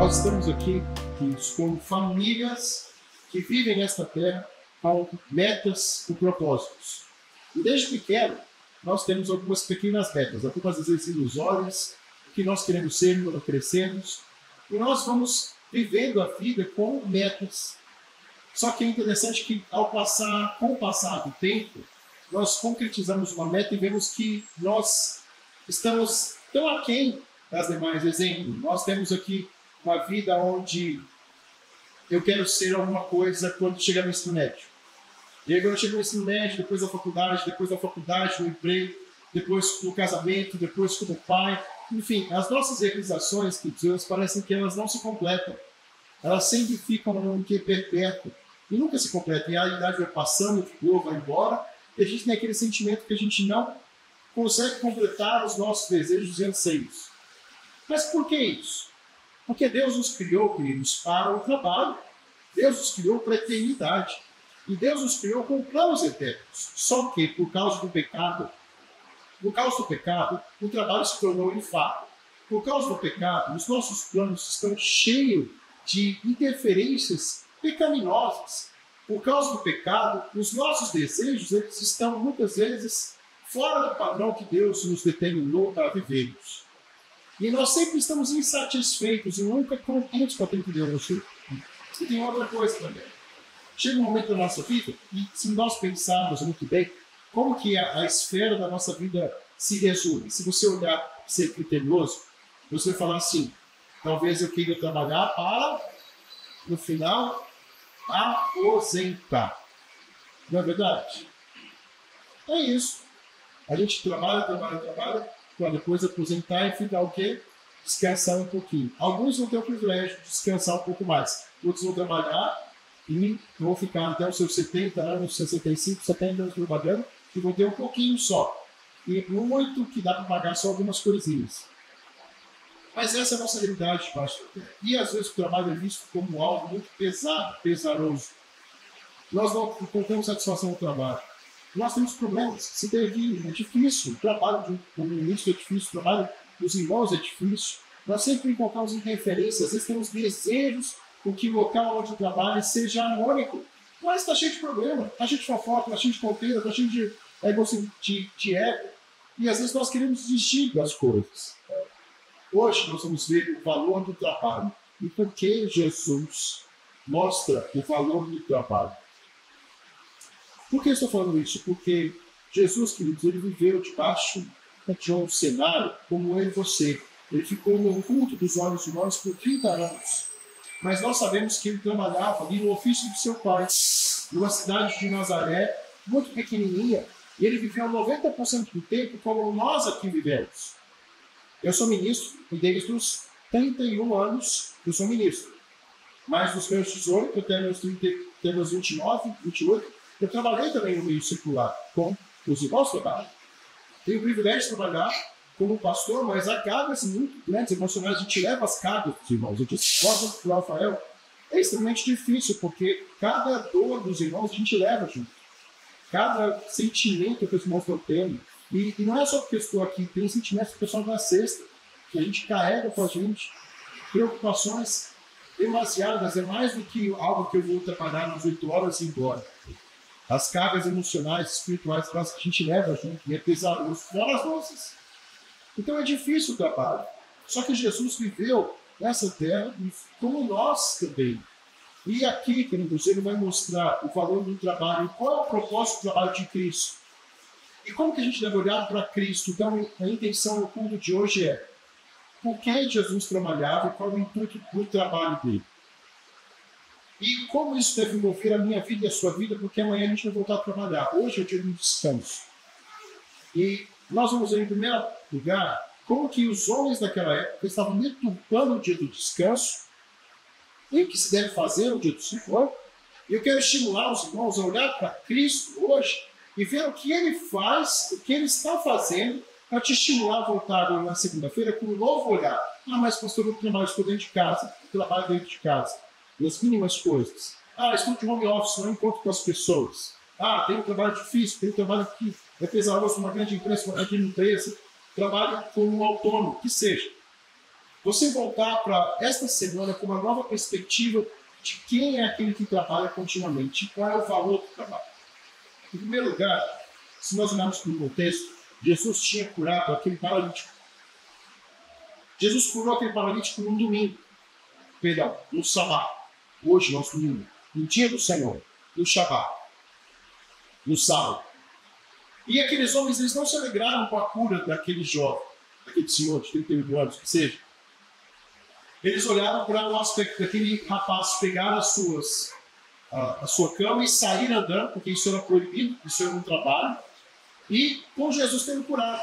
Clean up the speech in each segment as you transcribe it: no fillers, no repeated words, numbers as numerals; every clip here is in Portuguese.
Nós estamos aqui com famílias que vivem nesta terra com metas e propósitos. E desde pequeno, nós temos algumas pequenas metas, algumas às vezes ilusórias, que nós queremos ser quando crescemos, e nós vamos vivendo a vida com metas. Só que é interessante que, com o passar do tempo, nós concretizamos uma meta e vemos que nós estamos tão aquém das demais. Exemplo, nós temos aqui uma vida onde eu quero ser alguma coisa quando chegar no ensino médio. E aí, quando eu chego no ensino médio, depois da faculdade, no emprego, depois do casamento, depois como pai. Enfim, as nossas realizações, queridos, parecem que elas não se completam. Elas sempre ficam no que é perpétuo. E nunca se completam. E a idade vai passando, vai embora. E a gente tem aquele sentimento que a gente não consegue completar os nossos desejos e anseios. Mas por que isso? Porque Deus nos criou, queridos, para o trabalho. Deus nos criou para a eternidade. E Deus nos criou com planos eternos. Só que, por causa do pecado, o trabalho se tornou infável. Por causa do pecado, os nossos planos estão cheios de interferências pecaminosas. Por causa do pecado, os nossos desejos eles estão muitas vezes fora do padrão que Deus nos determinou para vivermos. E nós sempre estamos insatisfeitos e nunca contentes com aquilo que Deus nos deu. E tem outra coisa também. Chega um momento da nossa vida, e se nós pensarmos muito bem, como que a esfera da nossa vida se resume? Se você olhar ser criterioso, você vai falar assim, talvez eu queira trabalhar para, no final, aposentar. Não é verdade? É isso. A gente trabalha, para depois aposentar e ficar o quê? Descansar um pouquinho. Alguns vão ter o privilégio de descansar um pouco mais. Outros vão trabalhar e vão ficar até os seus 70 anos, 65, 70 anos trabalhando e vão ter um pouquinho só. E muito que dá para pagar só algumas coisinhas. Mas essa é a nossa realidade, pastor. E às vezes o trabalho é visto como algo muito pesado, pesaroso. Nós não encontramos satisfação no trabalho. Nós temos problemas, se devia, é difícil. O trabalho do ministro é difícil, o trabalho dos irmãos é difícil. Nós sempre encontramos interferências, às vezes temos desejos com que o local onde trabalha seja harmônico. Mas está cheio de problema, está cheio de fofoca, está cheio de conteúdo, está cheio de ego. E às vezes nós queremos desistir das coisas. Hoje nós vamos ver o valor do trabalho. E por que Jesus mostra o valor do trabalho? Por que eu estou falando isso? Porque Jesus, queridos, ele viveu debaixo de um cenário como eu e você. Ele ficou no oculto dos olhos humanos por 30 anos. Mas nós sabemos que ele trabalhava ali no ofício do seu pai, numa cidade de Nazaré, muito pequenininha, e ele viveu 90% do tempo como nós aqui vivemos. Eu sou ministro, e desde os 31 anos eu sou ministro. Mas dos meus 18 até meus 29, 28, eu trabalhei também no meio circular, com os irmãos trabalham. Tenho o privilégio de trabalhar como pastor, mas há cargas muito grandes, emocionais. A gente leva as cargas dos irmãos. Eu disse para o Rafael, é extremamente difícil, porque cada dor dos irmãos a gente leva junto. Cada sentimento que os irmãos estão tendo. E não é só porque eu estou aqui, tem sentimentos que o pessoal da sexta, que a gente carrega com a gente, preocupações demasiadas, é mais do que algo que eu vou trabalhar nas 8 horas e ir embora. As cargas emocionais, espirituais, que a gente leva junto, e é pesaroso, fora as nossas. Então é difícil o trabalho. Só que Jesus viveu nessa terra como nós também. E aqui, queridos, ele vai mostrar o valor do trabalho, qual é o propósito do trabalho de Cristo. E como que a gente deve olhar para Cristo? Então, a intenção do culto de hoje é por que Jesus trabalhava e qual é o intuito do trabalho dele. E como isso deve envolver a minha vida e a sua vida, porque amanhã a gente vai voltar a trabalhar. Hoje é o dia do descanso. E nós vamos ver, em primeiro lugar, como que os homens daquela época estavam deturpando o dia do descanso e o que se deve fazer no dia do Senhor. E eu quero estimular os irmãos a olhar para Cristo hoje e ver o que ele faz, o que ele está fazendo, para te estimular a voltar na segunda-feira com um novo olhar. Ah, mas pastor, eu estou dentro de casa, eu trabalho dentro de casa. Nas mínimas coisas. Ah, estou de home office, não encontro com as pessoas. Ah, tem um trabalho difícil, tem um trabalho que é pesaroso numa grande empresa, trabalho como um autônomo, que seja. você voltar para esta semana com uma nova perspectiva de quem é aquele que trabalha continuamente, qual é o valor do trabalho. Em primeiro lugar, se nós olharmos para o contexto, Jesus tinha curado aquele paralítico. Jesus curou aquele paralítico num domingo. Perdão, no sábado. Hoje, nosso domingo. No dia do Senhor. No Shabbat. No sábado. E aqueles homens, eles não se alegraram com a cura daquele jovem, daquele senhor de 38 anos, que seja. Eles olharam para o aspecto daquele rapaz pegar a sua cama e sair andando, porque isso era proibido, isso era um trabalho, e com Jesus tendo curado.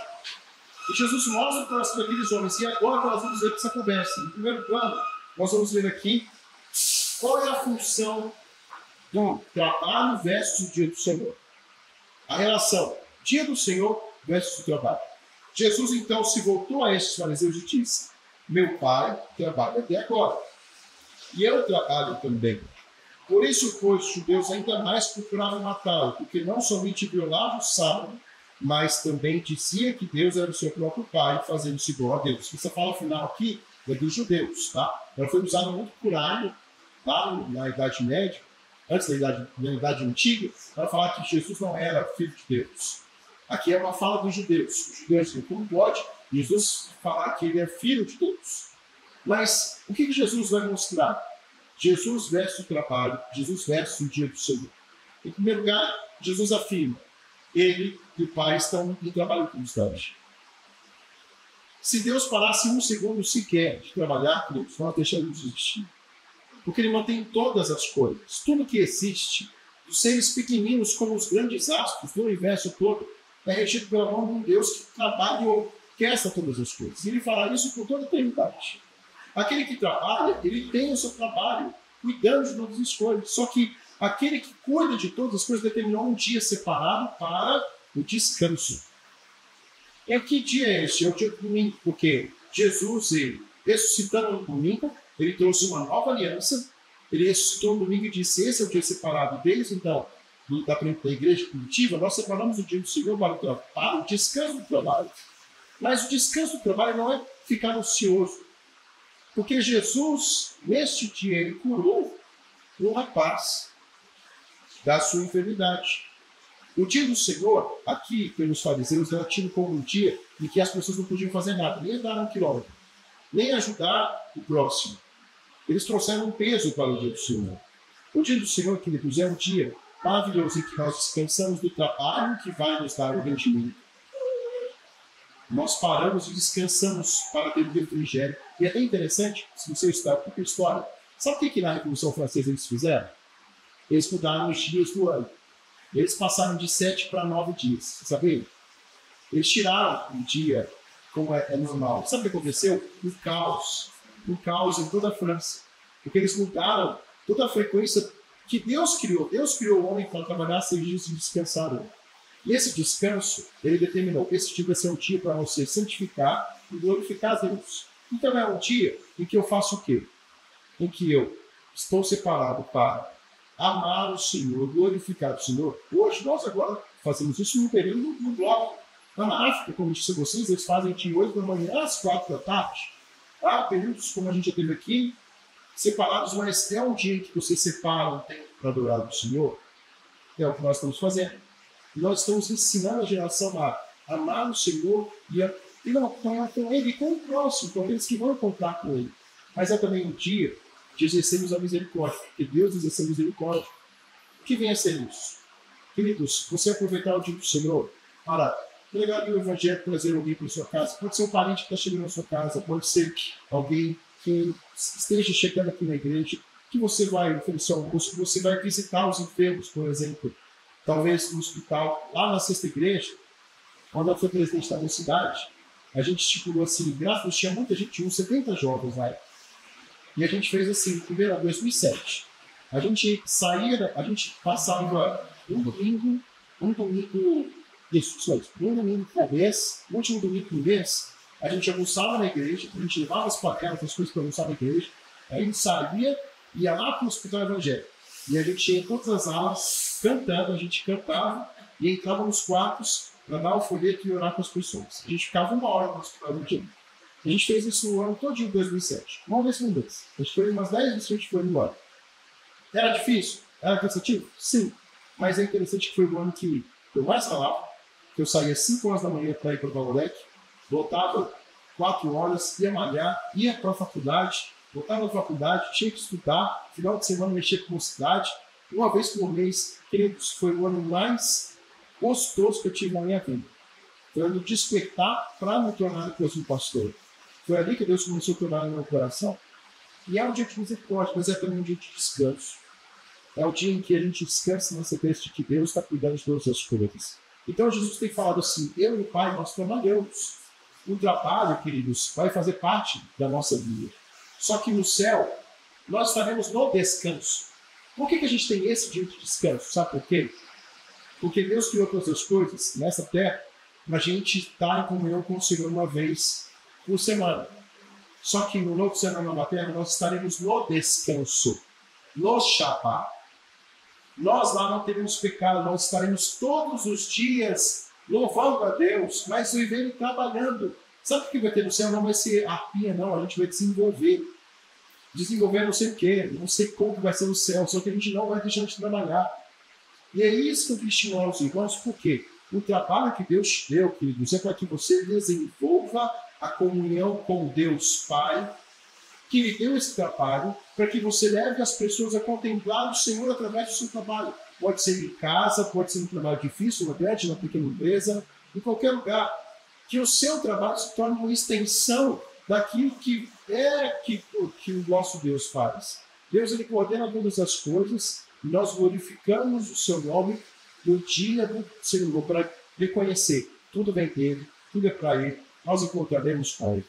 E Jesus mostra para aqueles homens, e agora nós vamos ver essa conversa. Em primeiro plano, nós vamos ver aqui qual é a função do trabalho versus o dia do Senhor. A relação dia do Senhor versus o trabalho. Jesus então se voltou a estes fariseus e disse: meu pai trabalha até agora, e eu trabalho também. Por isso, pois, os judeus ainda mais procuravam matá-lo, porque não somente violava o sábado, mas também dizia que Deus era o seu próprio pai, fazendo-se igual a Deus. Essa fala final aqui é dos judeus, tá? Ela foi usada muito por aí, tá? Na Idade Média, antes da Idade Antiga, para falar que Jesus não era filho de Deus. Aqui é uma fala dos judeus. Os judeus dizem, como pode Jesus falar que ele é filho de Deus? Mas o que Jesus vai mostrar? Jesus versus o trabalho, Jesus versus o dia do Senhor. Em primeiro lugar, Jesus afirma, ele e o Pai estão em trabalho constante. Se Deus parasse um segundo sequer de trabalhar, Deus, nós deixaríamos de existir. Porque ele mantém todas as coisas. Tudo que existe, dos seres pequeninos como os grandes astros do universo todo, é regido pela mão de um Deus que trabalha e orquestra todas as coisas. E ele fará isso por toda a eternidade. Aquele que trabalha, ele tem o seu trabalho, cuidando de todas as coisas. Só que aquele que cuida de todas as coisas determinou um dia separado para o descanso. E que dia é esse? É o dia do domingo, porque Jesus, ele, ressuscitando no domingo, ele trouxe uma nova aliança, ele ressuscitou no domingo e disse, esse é o dia separado deles, então, da igreja primitiva, nós separamos o dia do Senhor para o descanso do trabalho. Mas o descanso do trabalho não é ficar ocioso, porque Jesus, neste dia, ele curou um rapaz da sua enfermidade. O dia do Senhor, aqui pelos fariseus, era tido como um dia em que as pessoas não podiam fazer nada, nem andar um quilômetro, nem ajudar o próximo. Eles trouxeram um peso para o dia do Senhor. O dia do Senhor, queridos, é um dia maravilhoso em que nós descansamos do trabalho que vai nos dar o rendimento. Nós paramos e descansamos para ter o refrigério. E é bem interessante, se você estudar a história, sabe o que na Revolução Francesa eles fizeram? Eles mudaram os dias do ano. Eles passaram de 7 para 9 dias, sabe? Eles tiraram um dia, como é normal. Sabe o que aconteceu? Um caos em toda a França. Porque eles mudaram toda a frequência que Deus criou. Deus criou o homem para trabalhar 6 dias e descansar. E esse descanso, ele determinou que esse dia vai ser um dia para você santificar e glorificar a Deus. Então é um dia em que eu faço o quê? Em que eu estou separado para amar o Senhor, glorificar o Senhor. Hoje, nós agora fazemos isso num período no bloco. Na África, como eu disse a vocês, eles fazem de 8 da manhã às 4 da tarde. Há períodos, como a gente já teve aqui, separados, mas é um dia em que você separa um tempo para adorar o Senhor. É o que nós estamos fazendo. E nós estamos ensinando a geração a amar o Senhor e não apanhar com Ele e com o próximo, com aqueles que vão encontrar com Ele. Mas é também um dia de exercermos a misericórdia, porque Deus exerceu a misericórdia. O que vem a ser isso? Queridos, você aproveitar o dia do Senhor para pregar o Evangelho, trazer alguém para a sua casa. Pode ser um parente que está chegando na sua casa, pode ser alguém que esteja chegando aqui na igreja, que você vai oferecer almoço, que você vai visitar os enfermos, por exemplo. Talvez no hospital, lá na Sexta Igreja, quando eu fui presidente da minha cidade, a gente estipulou assim, graças a Deus, tinha muita gente, uns 70 jovens lá. E a gente fez assim, primeiro em 2007. A gente passava um domingo por mês, no último domingo por mês, a gente almoçava na igreja, a gente levava as panelas, as coisas para almoçar na igreja, aí a gente saía, ia lá para o hospital evangélico. E a gente ia em todas as aulas, cantando, a gente cantava e entrava nos quartos para dar o folheto e orar com as pessoas. A gente ficava 1 hora no hospital evangélico. A gente fez isso no ano todo de 2007. Uma vez por mês. A gente foi umas 10 vezes que a gente foi embora. Era difícil? Era cansativo? Sim. Mas é interessante que foi o ano que eu mais falava, que eu saía 5 horas da manhã para ir para o Valorec, voltava 4 horas, ia malhar, ia para a faculdade, voltava da faculdade, tinha que estudar, final de semana mexia com mocidade, uma vez por mês. Queridos, foi o ano mais gostoso que eu tive na minha vida. Foi o ano de despertar para me tornar depois um pastor. Foi ali que Deus começou a tornar no meu coração. E é um dia de misericórdia, mas é também um dia de descanso. É o dia em que a gente descansa na certeza de que Deus está cuidando de todas as coisas. Então Jesus tem falado assim: eu e o Pai, nós trabalhamos. O trabalho, queridos, vai fazer parte da nossa vida. Só que no céu, nós estaremos no descanso. Por que a gente tem esse dia de descanso? Sabe por quê? Porque Deus criou todas as coisas nessa terra para a gente estar em comunhão com o Senhor uma vez por semana. Só que no novo céu e na nova terra, nós estaremos no descanso, no Shabbat. Nós lá não teremos pecado, nós estaremos todos os dias louvando a Deus, mas vivendo e trabalhando. Sabe o que vai ter no céu? Não vai ser arpia, não. A gente vai desenvolver. Desenvolver não sei o quê, não sei como vai ser no céu, só que a gente não vai deixar de trabalhar. E é isso que eu estimulo aos irmãos, por quê? O trabalho que Deus te deu, queridos, é para que você desenvolva a comunhão com Deus Pai, que lhe deu esse trabalho, para que você leve as pessoas a contemplar o Senhor através do seu trabalho. Pode ser em casa, pode ser um trabalho difícil, uma grande, uma pequena empresa, em qualquer lugar. Que o seu trabalho se torne uma extensão daquilo que que o nosso Deus faz. Deus, ele coordena todas as coisas, e nós glorificamos o seu nome no dia do Senhor, para reconhecer: tudo vem dele, tudo é para ele, nós encontraremos com ele.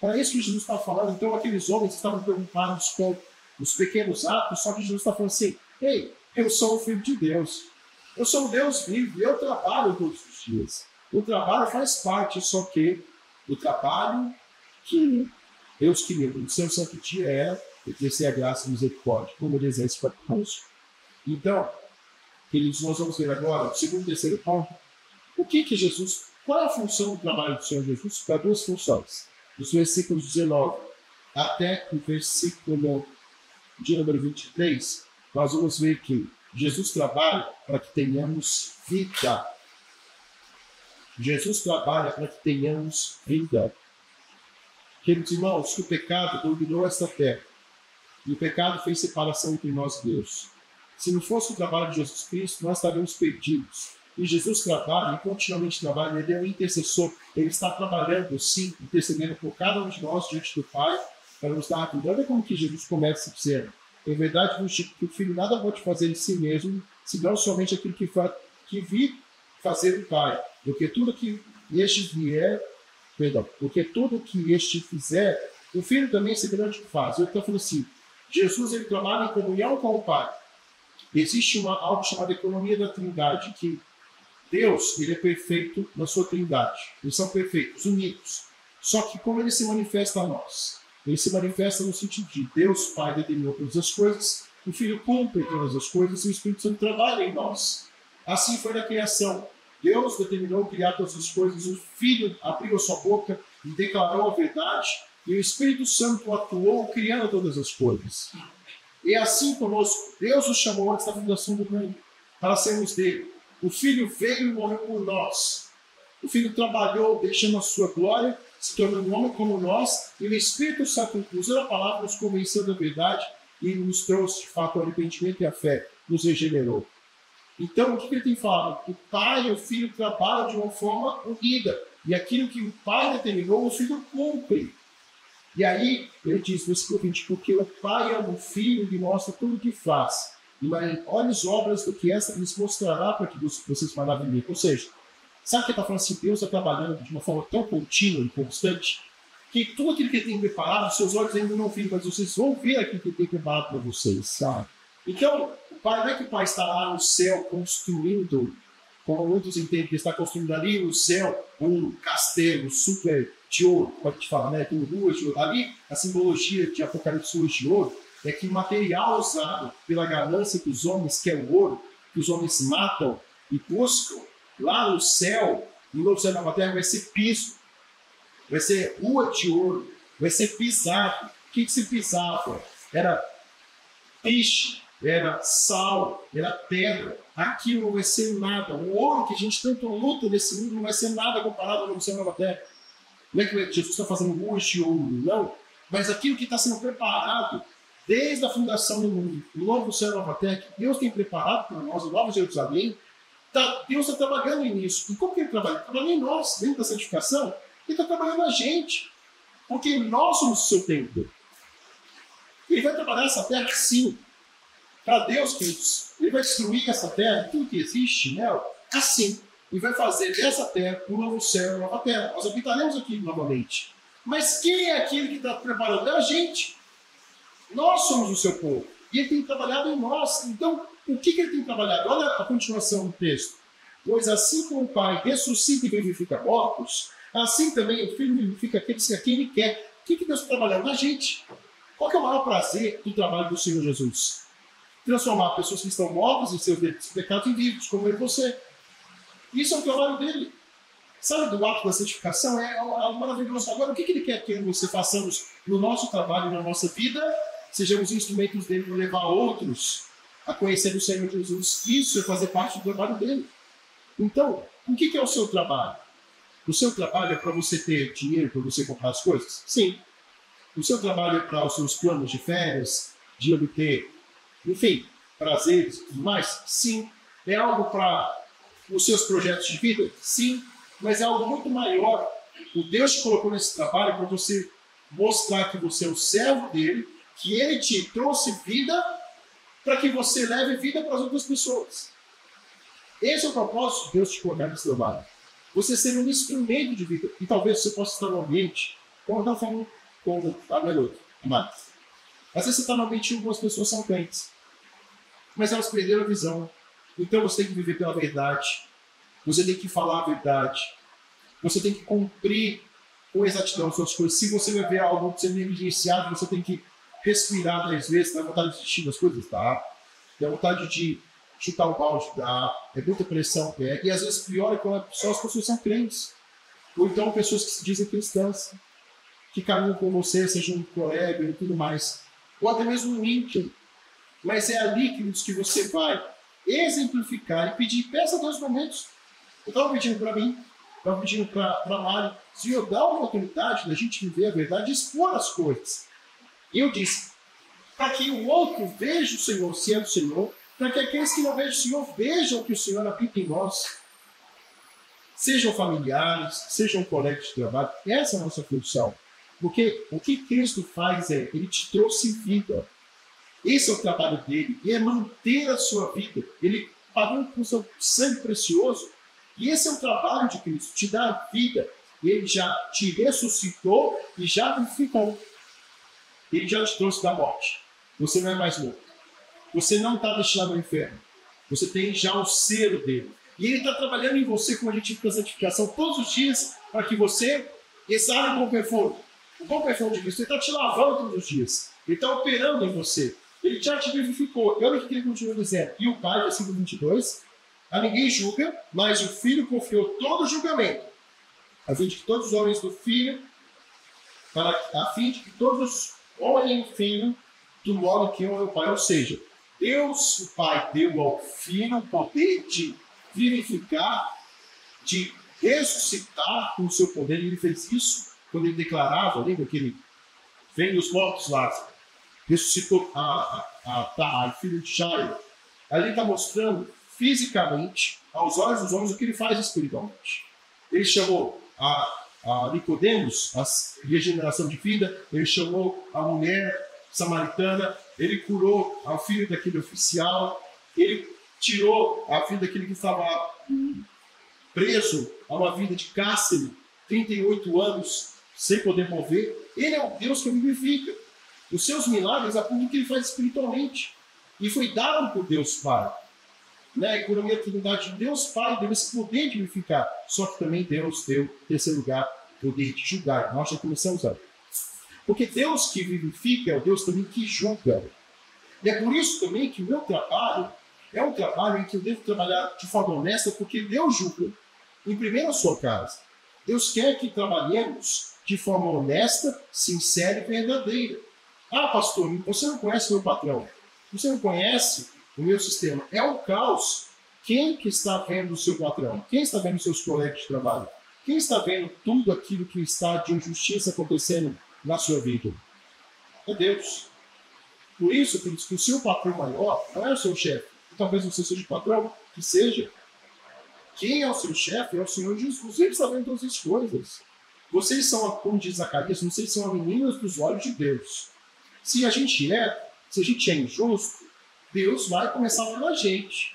Para isso que Jesus está falando. Então aqueles homens estavam preocupados com os pequenos atos, só que Jesus está falando assim: ei, eu sou o Filho de Deus, eu sou o Deus vivo, eu trabalho todos os dias. O trabalho faz parte, só que o trabalho que Deus queria no seu santo dia era exercer a graça e a misericórdia, como ele exerce para nós. Então, queridos, nós vamos ver agora, segundo e terceiro ponto, qual é a função do trabalho do Senhor Jesus? Para duas funções. Dos versículos 19 até o versículo de número 23, nós vamos ver que Jesus trabalha para que tenhamos vida. Jesus trabalha para que tenhamos vida. Queridos irmãos, o pecado dominou esta terra. E o pecado fez separação entre nós e Deus. Se não fosse o trabalho de Jesus Cristo, nós estaríamos perdidos. E Jesus trabalha, e continuamente trabalha, ele é um intercessor. Ele está trabalhando, sim, intercedendo por cada um de nós diante do Pai, para nos dar a vida. Olha como que Jesus começa dizendo: em verdade vos digo que o Filho nada pode fazer em si mesmo, senão somente aquilo que vir fazer o Pai. Porque tudo que este fizer, o Filho também saberá o que faz. Eu estou falando assim: Jesus, ele trabalha em comunhão com o Pai. Existe algo chamado economia da Trindade, que Deus, ele é perfeito na sua Trindade. Eles são perfeitos, unidos. Só que como ele se manifesta a nós? Ele se manifesta no sentido de Deus Pai determinou todas as coisas, o Filho cumpre todas as coisas e o Espírito Santo trabalha em nós. Assim foi na criação. Deus determinou criar todas as coisas, o Filho abriu a sua boca e declarou a verdade, e o Espírito Santo atuou criando todas as coisas. E assim conosco, Deus nos chamou antes da fundação do mundo para sermos dele. O Filho veio e morreu por nós. O Filho trabalhou, deixando a sua glória, se tornando um homem como nós, e o Espírito Santo, usando a palavra, nos convenceu da verdade e nos trouxe, de fato, o arrependimento e a fé, nos regenerou. Então, o que ele tem falado? O Pai e o Filho trabalham de uma forma unida, e aquilo que o Pai determinou, o Filho cumpre. E aí, ele diz, versículo 20, porque o Pai ama o Filho e lhe mostra tudo o que faz. E olha as obras do que essa lhes mostrará para que vocês maravilhem. Ou seja, sabe o que ele está falando assim? Deus está trabalhando de uma forma tão contínua e constante que tudo aquilo que ele tem preparado, seus olhos ainda não viram, mas vocês vão ver aquilo que ele tem preparado para vocês, sabe? Então, o Pai, não é que o Pai está lá no céu construindo, como muitos entendem que está construindo ali no céu um castelo super de ouro, pode te falar, né? Com ruas de ouro. Ali, a simbologia de Apocalipse ruas de ouro é que o material usado pela ganância dos homens, que é o ouro, que os homens matam e buscam, lá no céu, no novo céu e nova terra, vai ser piso. vai ser rua de ouro, vai ser pisado. O que se pisava? Era peixe, era sal, era pedra. Aquilo não vai ser nada. O ouro que a gente tanto luta nesse mundo não vai ser nada comparado ao novo céu e nova terra. Não é que Jesus está fazendo ruas de ouro, não. Mas aquilo que está sendo preparado desde a fundação do mundo, o novo céu e a nova terra, que Deus tem preparado para nós, o Novo Jerusalém, Deus está trabalhando nisso. E como que ele trabalha? Ele trabalha em nós, dentro da santificação. Ele está trabalhando na gente. Porque nós somos o seu templo. Ele vai trabalhar essa terra sim. Para Deus, queridos, ele vai destruir essa terra, tudo que existe nela, assim. E vai fazer dessa terra um novo céu e uma nova terra. Nós habitaremos aqui novamente. Mas quem é aquele que está preparando? É a gente. Nós somos o seu povo. E ele tem trabalhado em nós. Então, o que ele tem trabalhado? Olha a continuação do texto. Pois assim como o Pai ressuscita e vivifica mortos, assim também o Filho vivifica aqueles a quem ele quer. O que Deus está trabalhando? Na gente. Qual que é o maior prazer do trabalho do Senhor Jesus? Transformar pessoas que estão mortas em seus pecados em vivos, como ele e você. Isso é o trabalho dele. Sabe, do ato da santificação é algo maravilhoso. Agora, o que ele quer que você façamos no nosso trabalho, na nossa vida? Sejamos instrumentos dele para levar outros a conhecer o Senhor Jesus. Isso é fazer parte do trabalho dele. Então, o que é o seu trabalho? O seu trabalho é para você ter dinheiro, para você comprar as coisas? Sim. O seu trabalho é para os seus planos de férias, de obter, enfim, prazeres e tudo mais? Sim. É algo para os seus projetos de vida? Sim. Mas é algo muito maior. O Deus te colocou nesse trabalho para você mostrar que você é o servo dele, que ele te trouxe vida para que você leve vida para as outras pessoas. Esse é o propósito de Deus te colocar nesse trabalho. Você ser um instrumento de vida. E talvez você possa estar no ambiente, como eu estava falando com a garota, mas às vezes você está no ambiente em que algumas pessoas são crentes, mas elas perderam a visão. Então você tem que viver pela verdade. Você tem que falar a verdade. Você tem que cumprir com exatidão as suas coisas. Se você vai ver algo sendo negligenciado, você tem que respirar 10 vezes. Dá vontade de desistir das coisas? Tá. Dá vontade de chutar o balde? Dá. É muita pressão. É. E às vezes pior é quando só as pessoas são crentes. Ou então pessoas que se dizem cristãs, que caminham com você, seja um colega e tudo mais. Ou até mesmo um íntimo. Mas é ali, queridos, que você vai exemplificar e pedir. Peça 2 momentos. Eu estava pedindo para mim, estava pedindo para a Mari, Senhor, dá uma oportunidade da gente viver a verdade e expor as coisas. E eu disse, para que o outro veja o Senhor sendo o Senhor, para que aqueles que não vejam o Senhor vejam que o Senhor habita em nós. Sejam familiares, sejam colegas de trabalho. Essa é a nossa função. Porque o que Cristo faz é, ele te trouxe vida. Esse é o trabalho dele, e é manter a sua vida. Ele pagou com o seu sangue precioso. E esse é o trabalho de Cristo, te dar vida. Ele já te ressuscitou e já vivificou. Ele já te trouxe da morte. Você não é mais morto. Você não está destinado ao inferno. Você tem já o selo dele. E ele está trabalhando em você com a gente de santificação todos os dias para que você exale o bom perfume. O bom perfume de Cristo. Ele está te lavando todos os dias. Ele está operando em você. Ele já te vivificou. E olha o que ele continua dizendo. E o Pai, versículo 22, a ninguém julga, mas o Filho confiou todo o julgamento, a fim de que todos os homens do Filho, a fim de que todos olhem o Filho do modo que o Pai. Ou seja, Deus, o Pai, deu ao Filho o poder de vivificar, de ressuscitar com o seu poder. E ele fez isso quando ele declarava, lembra que ele vem dos mortos lá, ressuscitou a filho de Jairo. Ali ele está mostrando fisicamente, aos olhos dos homens, o que ele faz espiritualmente. Ele chamou a Nicodemos, a regeneração de vida, ele chamou a mulher samaritana, ele curou ao filho daquele oficial, ele tirou a vida daquele que estava preso a uma vida de cárcere, 38 anos, sem poder mover. Ele é o Deus que vivifica. Os seus milagres apontam o que ele faz espiritualmente. E foi dado por Deus Pai. Né? A economia da Trindade de Deus Pai deu esse poder de vivificar. Só que também Deus deu, em terceiro lugar, poder de julgar. Nós já começamos a ver. Porque Deus que vivifica é o Deus também que julga. E é por isso também que o meu trabalho é um trabalho em que eu devo trabalhar de forma honesta, porque Deus julga. Em primeiro a sua casa. Deus quer que trabalhemos de forma honesta, sincera e verdadeira. Ah, pastor, você não conhece meu patrão. Você não conhece o meu sistema. É um caos. Quem que está vendo o seu patrão? Quem está vendo os seus colegas de trabalho? Quem está vendo tudo aquilo que está de injustiça acontecendo na sua vida? É Deus. Por isso, que o seu patrão maior não é o seu chefe. Talvez você seja o patrão, que seja. Quem é o seu chefe é o Senhor Jesus. Ele está vendo todas as coisas. Vocês são, como diz Zacarias, vocês são meninas dos olhos de Deus. Se a gente é injusto, Deus vai começar a ver a gente.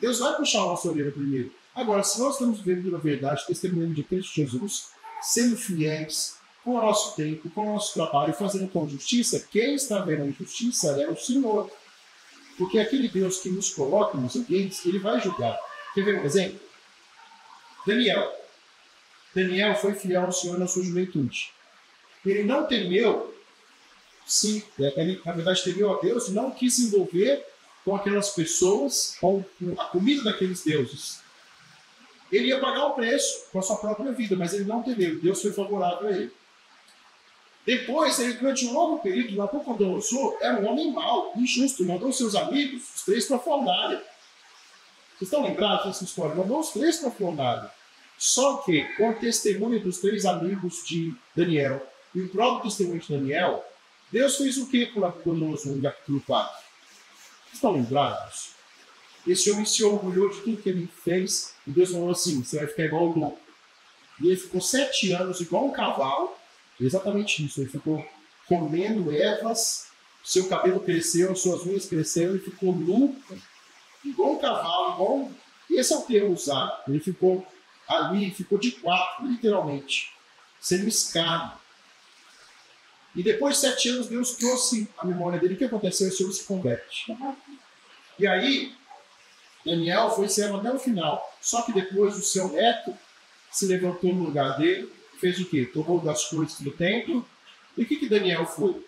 Deus vai puxar a nossa orelha primeiro. Agora, se nós estamos vivendo a verdade, testemunhando de Cristo Jesus, sendo fiéis com o nosso tempo, com o nosso trabalho, fazendo com justiça, quem está vendo a injustiça é o Senhor. Porque aquele Deus que nos coloca nos ambientes, ele vai julgar. Quer ver um exemplo? Daniel. Daniel foi fiel ao Senhor na sua juventude. Ele não temeu, ele na verdade temeu a Deus, não quis se envolver com aquelas pessoas, com a comida daqueles deuses. Ele ia pagar o preço com a sua própria vida, mas ele não temeu. Deus foi favorável a ele. Depois, ele, durante um longo período, Nabucodonosor era um homem mau, injusto, mandou seus amigos, os 3 para a fornalha. Vocês estão lembrados dessa história? Mandou os 3 para a fornalha. Só que, com o testemunho dos 3 amigos de Daniel e o próprio testemunho de Daniel, Deus fez o que com Nabucodonosor no capítulo 4? Vocês estão lembrados? Esse homem se orgulhou de tudo que ele fez e Deus falou assim, você vai ficar igual o lobo. E ele ficou 7 anos igual um cavalo, exatamente isso, ele ficou comendo ervas, seu cabelo cresceu, suas unhas cresceram, ele ficou nu, igual um cavalo, igual... Esse é o termo usado. Ele ficou ali, ficou de 4, literalmente, sendo escravo. E depois de 7 anos, Deus trouxe a memória dele. O que aconteceu? Esse homem se converte. E aí, Daniel foi servo até o final. Só que depois o seu neto se levantou no lugar dele, fez o quê? Tomou das coisas do templo. E o que Daniel foi?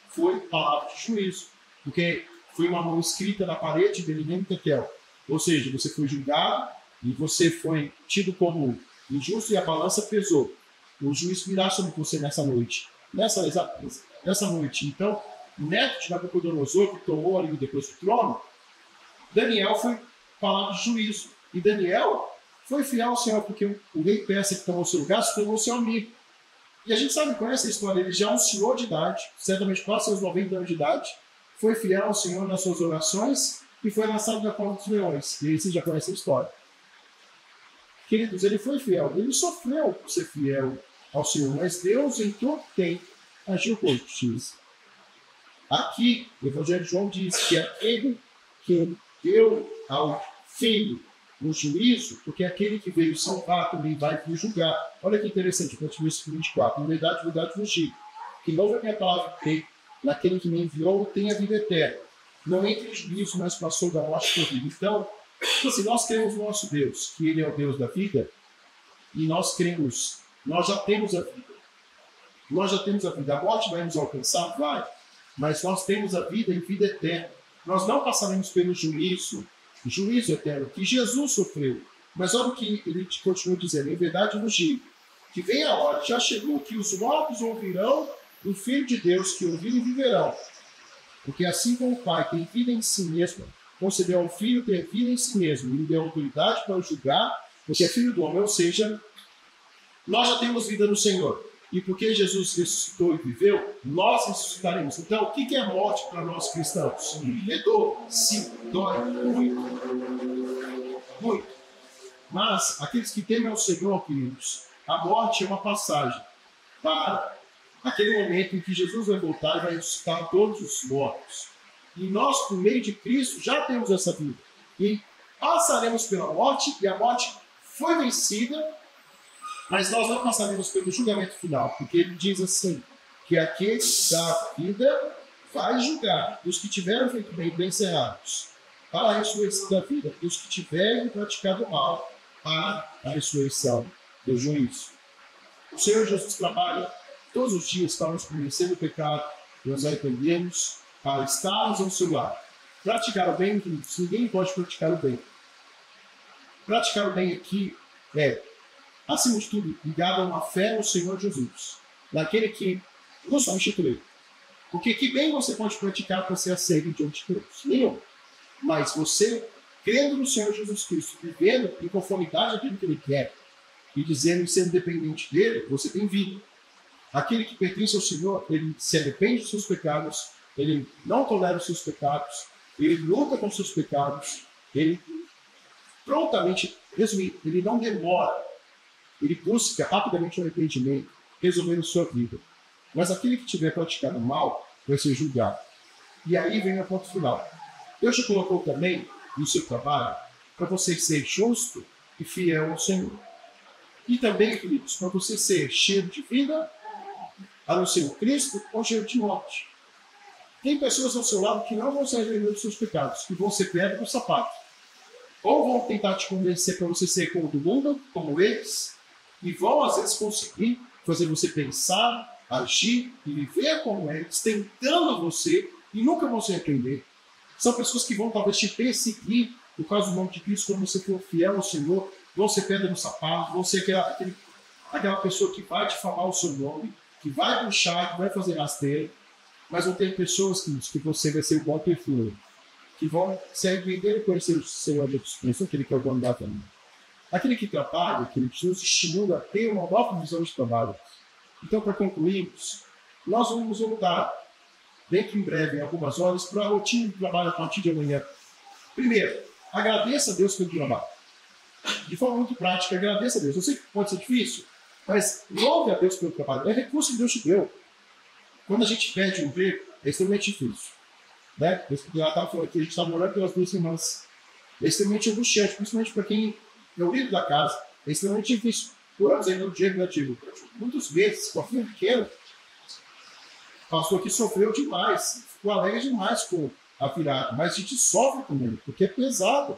Foi palavra de juízo. Porque foi uma mão escrita na parede de Benin Tekel. Ou seja, você foi julgado e você foi tido como injusto e a balança pesou. O juiz virá sobre você nessa noite. Nessa noite. Então, o neto de Nabucodonosor, que tomou ali depois do trono, Daniel foi palavra de juízo. E Daniel foi fiel ao Senhor, porque o rei persa que tomou seu lugar se tornou seu amigo. E a gente sabe, conhece a história, ele já é um senhor de idade, certamente quase seus 90 anos de idade, foi fiel ao Senhor nas suas orações e foi lançado na cova dos leões. E aí você já conhece a história. Queridos, ele foi fiel, ele sofreu por ser fiel ao Senhor, mas Deus, em todo tempo, agiu com justiça. Aqui, o Evangelho de João diz que aquele que deu ao Filho o juízo, porque aquele que veio salvar também vai me julgar. Olha que interessante, continua esse 24. Em verdade, vos digo, que não é minha palavra que naquele que me enviou tem a vida eterna. Não entre em juízo, mas passou da morte por vida. Então, se nós cremos no nosso Deus, que Ele é o Deus da vida, e nós cremos, nós já temos a vida. Nós já temos a vida. A morte vai nos alcançar? Vai. Mas nós temos a vida em vida eterna. Nós não passaremos pelo juízo eterno, que Jesus sofreu. Mas olha o que ele continua dizendo, em verdade vos digo, que vem a hora, já chegou, que os mortos ouvirão o Filho de Deus, que ouvirem viverão. Porque assim como o Pai tem vida em si mesmo, concedeu ao Filho ter vida em si mesmo, e lhe deu autoridade para o julgar, porque é Filho do homem, ou seja, nós já temos vida no Senhor. E porque Jesus ressuscitou e viveu, nós ressuscitaremos. Então, o que é morte para nós cristãos? É dor? Sim, dói muito. Muito. Mas, aqueles que temem ao Senhor, queridos, a morte é uma passagem para aquele momento em que Jesus vai voltar e vai ressuscitar todos os mortos. E nós, por meio de Cristo, já temos essa vida. E passaremos pela morte, e a morte foi vencida. Mas nós não passaremos pelo julgamento final, porque ele diz assim, que aquele da vida vai julgar os que tiveram feito bem vencerá-los para a ressurreição da vida, e os que tiverem praticado mal para a ressurreição do juízo. O Senhor Jesus trabalha todos os dias para nos conhecer do pecado, nós arrependemos, para estarmos ao seu lado. Praticar o bem, ninguém pode praticar o bem. Praticar o bem aqui é acima de tudo, ligado a uma fé no Senhor Jesus, naquele que nos substituiu. Porque que bem você pode praticar para ser aceito diante de Deus? Nenhum. Mas você, crendo no Senhor Jesus Cristo, vivendo em conformidade àquilo que Ele quer, e dizendo e sendo dependente dEle, você tem vida. Aquele que pertence ao Senhor, ele se arrepende dos seus pecados, ele não tolera os seus pecados, ele luta com os seus pecados, ele prontamente, resumindo, ele não demora, ele busca rapidamente o arrependimento, resolvendo sua vida. Mas aquele que tiver praticado mal vai ser julgado. E aí vem o ponto final. Deus te colocou também no seu trabalho para você ser justo e fiel ao Senhor. E também, queridos, para você ser cheio de vida, a não ser o Cristo, ou cheio de morte. Tem pessoas ao seu lado que não vão se arrepender dos seus pecados, que vão ser pedra no sapato. Ou vão tentar te convencer para você ser como do mundo, como eles, e vão às vezes conseguir fazer você pensar, agir e viver como eles, tentando você, e nunca vão se arrepender. São pessoas que vão talvez te perseguir por causa do nome de Cristo, quando você for fiel ao Senhor, vão ser pedra no sapato, vão ser aquela pessoa que vai difamar o seu nome, que vai puxar, que vai fazer rasteira. Mas vão ter pessoas que você vai ser o bom perfil, que vão se arrepender e conhecer o Senhor Jesus Cristo, aquele que é o dono da vida. Aquele que trabalha, aquele que nos estimula a ter uma nova visão de trabalho. Então, para concluirmos, nós vamos mudar dentro em breve, em algumas horas, para a rotina de trabalho a partir de amanhã. Primeiro, agradeça a Deus pelo trabalho. De forma muito prática, agradeça a Deus. Eu sei que pode ser difícil, mas louve a Deus pelo trabalho. É recurso que Deus te deu. Quando a gente perde um emprego, é extremamente difícil. Né? Eu estava falando aqui, a gente está morando pelas 2 semanas. É extremamente angustiante, principalmente para quem é o líder da casa. É extremamente difícil. Por exemplo, no dia negativo, muitos meses, com a filha pequena, o pastor aqui sofreu demais, ficou alegre demais com a virada, mas a gente sofre com ele, porque é pesado.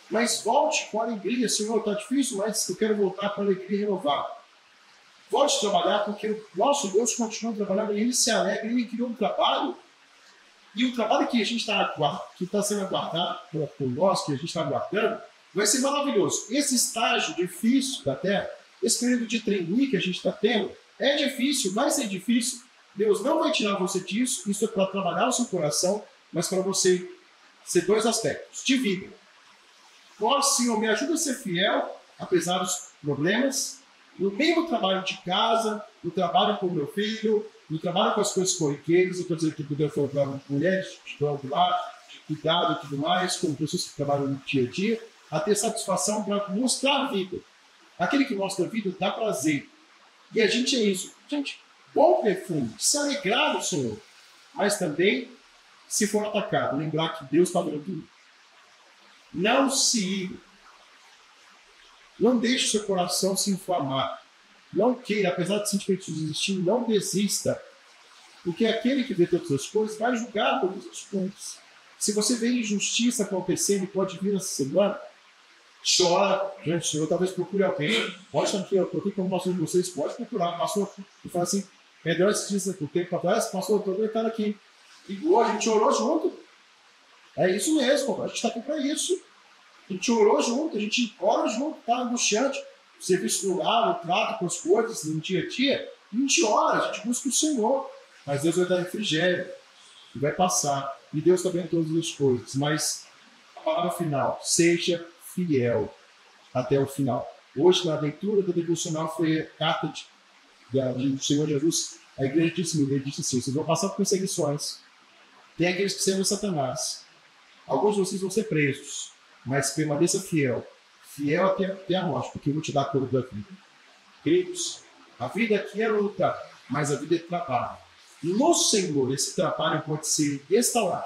Mas volte com alegria, Senhor, está difícil, mas eu quero voltar com alegria renovada. Volte a trabalhar, porque o nosso Deus continua trabalhando, e Ele se alegra, Ele criou um trabalho, e o trabalho que a gente está sendo aguardado por nós, que a gente está aguardando, vai ser maravilhoso. Esse estágio difícil da terra, esse período de trainee que a gente está tendo, é difícil, vai ser difícil. Deus não vai tirar você disso, isso é para trabalhar o seu coração, mas para você ser 2 aspectos de vida. Ó Senhor, me ajuda a ser fiel, apesar dos problemas, no meio do trabalho de casa, no trabalho com o meu filho, no trabalho com as coisas corriqueiras, eu estou dizendo que Deus falou para mulheres que estão lá, de cuidado e tudo mais, como pessoas que trabalham no dia a dia, a ter satisfação para mostrar a vida. Aquele que mostra a vida dá prazer. E a gente é isso. Gente, bom perfume, se alegrar do Senhor, mas também, se for atacado, lembrar que Deus está vendo tudo. Não se ire. Não deixe o seu coração se inflamar. Não queira, apesar de sentimentos existir, não desista. Porque aquele que vê todas as coisas vai julgar todas as coisas. Se você vê injustiça acontecendo e pode vir essa semana, chora. Gente, Senhor, talvez procure alguém. Pode estar aqui, eu estou aqui como pastor de vocês, pode procurar. Pastor, e fala assim, melhor esses dias por tempo atrás, pastor, eu estou deitado aqui. Igual, a gente orou junto. É isso mesmo, a gente está aqui para isso. A gente orou junto, a gente ora junto, está angustiante. O serviço do lar, o trato com as coisas no dia a dia, a gente ora, a gente busca o Senhor. Mas Deus vai dar refrigério, e vai passar. E Deus está vendo todas as coisas. Mas a palavra final, seja fiel até o final. Hoje, na leitura do devocional, foi a carta do Senhor Jesus. A igreja disse assim, vocês vão passar por perseguições. Tem aqueles que servem Satanás. Alguns de vocês vão ser presos, mas permaneça fiel. Fiel até a morte, porque eu vou te dar a cor da vida. Queridos, a vida aqui é luta, mas a vida é trabalho. No Senhor, esse trabalho pode ser restaurado.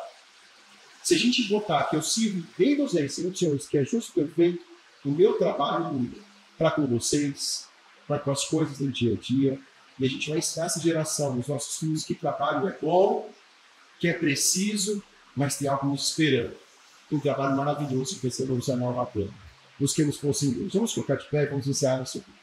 Se a gente botar que eu sirvo bem dos reis, Senhor dos Senhores, que é justo e perfeito, o meu trabalho para com vocês, para com as coisas do dia a dia, e a gente vai ensinar essa geração, os nossos filhos, que trabalho é bom, que é preciso, mas tem algo nos esperando. Um trabalho maravilhoso que vai ser evolucionar a pena. Busquemos por Deus. Vamos colocar de pé e vamos encerrar nosso vídeo.